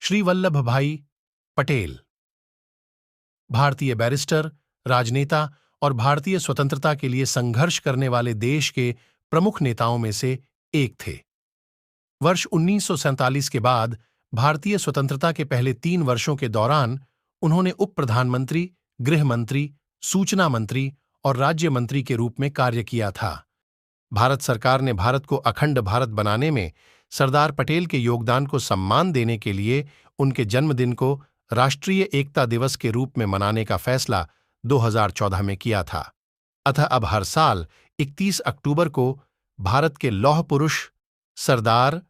श्री वल्लभ भाई पटेल भारतीय बैरिस्टर, राजनेता और भारतीय स्वतंत्रता के लिए संघर्ष करने वाले देश के प्रमुख नेताओं में से एक थे। वर्ष 1947 के बाद भारतीय स्वतंत्रता के पहले 3 वर्षों के दौरान उन्होंने उप प्रधानमंत्री, गृह मंत्री, सूचना मंत्री और राज्य मंत्री के रूप में कार्य किया था। भारत सरकार ने भारत को अखंड भारत बनाने में सरदार पटेल के योगदान को सम्मान देने के लिए उनके जन्मदिन को राष्ट्रीय एकता दिवस के रूप में मनाने का फैसला 2014 में किया था। अतः अब हर साल 31 अक्टूबर को भारत के लौह पुरुष सरदार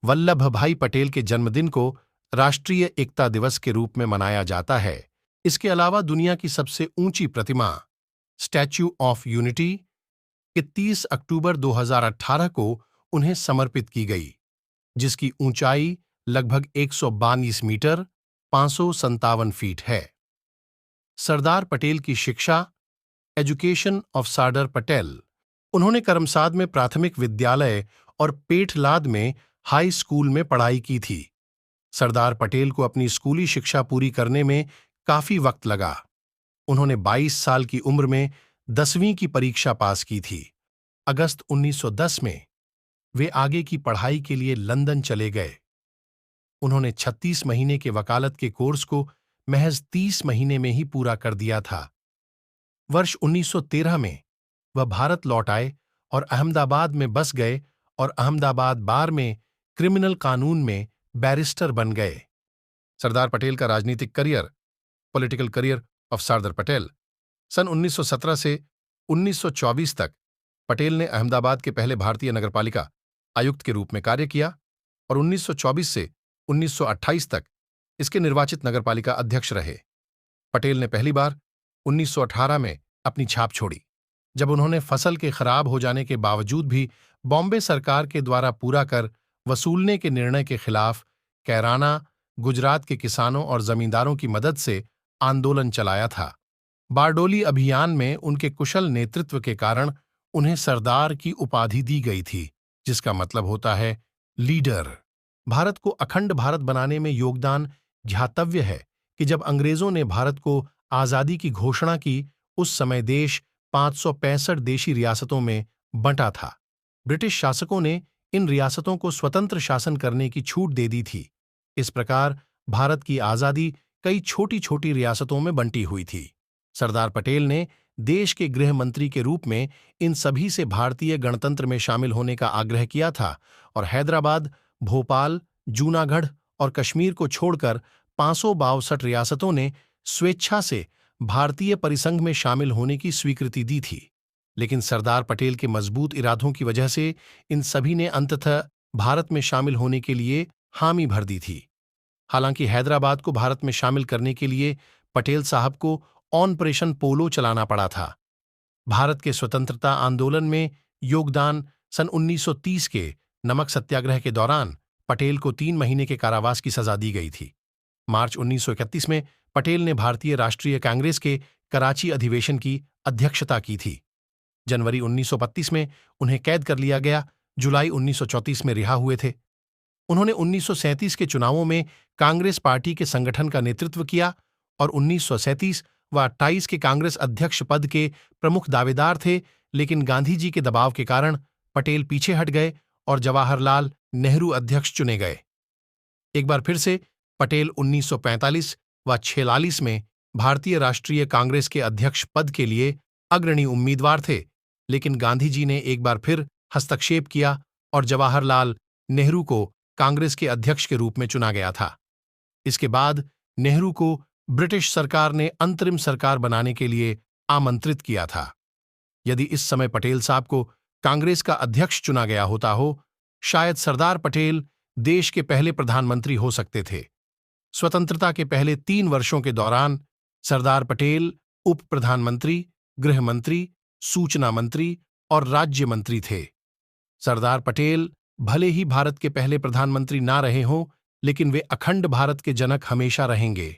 वल्लभ भाई पटेल के जन्मदिन को राष्ट्रीय एकता दिवस के रूप में मनाया जाता है। इसके अलावा दुनिया की सबसे ऊंची प्रतिमा स्टैच्यू ऑफ यूनिटी 31 अक्टूबर 2018 को उन्हें समर्पित की गई, जिसकी ऊंचाई लगभग 122 मीटर 557 फीट है। सरदार पटेल की शिक्षा एजुकेशन ऑफ सरदार पटेल। उन्होंने करमसाद में प्राथमिक विद्यालय और पेठलाद में हाई स्कूल में पढ़ाई की थी। सरदार पटेल को अपनी स्कूली शिक्षा पूरी करने में काफी वक्त लगा। उन्होंने 22 साल की उम्र में 10वीं की परीक्षा पास की थी। अगस्त 1910 में वे आगे की पढ़ाई के लिए लंदन चले गए। उन्होंने 36 महीने के वकालत के कोर्स को महज 30 महीने में ही पूरा कर दिया था। वर्ष 1913 में वह भारत लौट आए और अहमदाबाद में बस गए और अहमदाबाद बार में क्रिमिनल कानून में बैरिस्टर बन गए। सरदार पटेल का राजनीतिक career, political career of Sardar Patel. सन 1917 से 1924 तक पटेल ने अहमदाबाद के पहले भारतीय नगरपालिका आयुक्त के रूप में कार्य किया और 1924 से 1928 तक इसके निर्वाचित नगरपालिका अध्यक्ष रहे। पटेल ने पहली बार 1918 में अपनी छाप छोड़ी, जब उन्होंने फसल के खराब हो जाने के बावजूद भी बॉम्बे सरकार के द्वारा पूरा कर वसूलने के निर्णय के खिलाफ कैराना, गुजरात के किसानों और जमींदारों की मदद से आंदोलन चलाया था। बारडोली अभियान में उनके कुशल नेतृत्व के कारण उन्हें सरदार की उपाधि दी गई थी, जिसका मतलब होता है लीडर। भारत को अखंड भारत बनाने में योगदान ध्यातव्य है कि जब अंग्रेजों ने भारत को आजादी की घोषणा की, उस समय देश 565 देशी रियासतों में बंटा था। ब्रिटिश शासकों ने इन रियासतों को स्वतंत्र शासन करने की छूट दे दी थी। इस प्रकार भारत की आजादी कई छोटी छोटी रियासतों में बंटी हुई थी। सरदार पटेल ने देश के गृह मंत्री के रूप में इन सभी से भारतीय गणतंत्र में शामिल होने का आग्रह किया था और हैदराबाद, भोपाल, जूनागढ़ और कश्मीर को छोड़कर 562 रियासतों ने स्वेच्छा से भारतीय परिसंघ में शामिल होने की स्वीकृति दी थी। लेकिन सरदार पटेल के मजबूत इरादों की वजह से इन सभी ने अंततः भारत में शामिल होने के लिए हामी भर दी थी। हालांकि हैदराबाद को भारत में शामिल करने के लिए पटेल साहब को ऑपरेशन पोलो चलाना पड़ा था। भारत के स्वतंत्रता आंदोलन में योगदान सन 1930 के नमक सत्याग्रह के दौरान पटेल को 3 महीने के कारावास की सजा दी गई थी। मार्च 1931 में पटेल ने भारतीय राष्ट्रीय कांग्रेस के कराची अधिवेशन की अध्यक्षता की थी। जनवरी 1932 में उन्हें कैद कर लिया गया। जुलाई 1934 में रिहा हुए थे। उन्होंने 1937 के चुनावों में कांग्रेस पार्टी के संगठन का नेतृत्व किया और 1937 व 28 के कांग्रेस अध्यक्ष पद के प्रमुख दावेदार थे, लेकिन गांधी जी के दबाव के कारण पटेल पीछे हट गए और जवाहरलाल नेहरू अध्यक्ष चुने गए। एक बार फिर से पटेल 1945 व 46 में भारतीय राष्ट्रीय कांग्रेस के अध्यक्ष पद के लिए अग्रणी उम्मीदवार थे, लेकिन गांधी जी ने एक बार फिर हस्तक्षेप किया और जवाहरलाल नेहरू को कांग्रेस के अध्यक्ष के रूप में चुना गया था। इसके बाद नेहरू को ब्रिटिश सरकार ने अंतरिम सरकार बनाने के लिए आमंत्रित किया था। यदि इस समय पटेल साहब को कांग्रेस का अध्यक्ष चुना गया होता हो, शायद सरदार पटेल देश के पहले प्रधानमंत्री हो सकते थे। स्वतंत्रता के पहले 3 वर्षों के दौरान सरदार पटेल उप प्रधानमंत्री, गृह मंत्री, सूचना मंत्री और राज्य मंत्री थे। सरदार पटेल भले ही भारत के पहले प्रधानमंत्री ना रहे हों, लेकिन वे अखंड भारत के जनक हमेशा रहेंगे।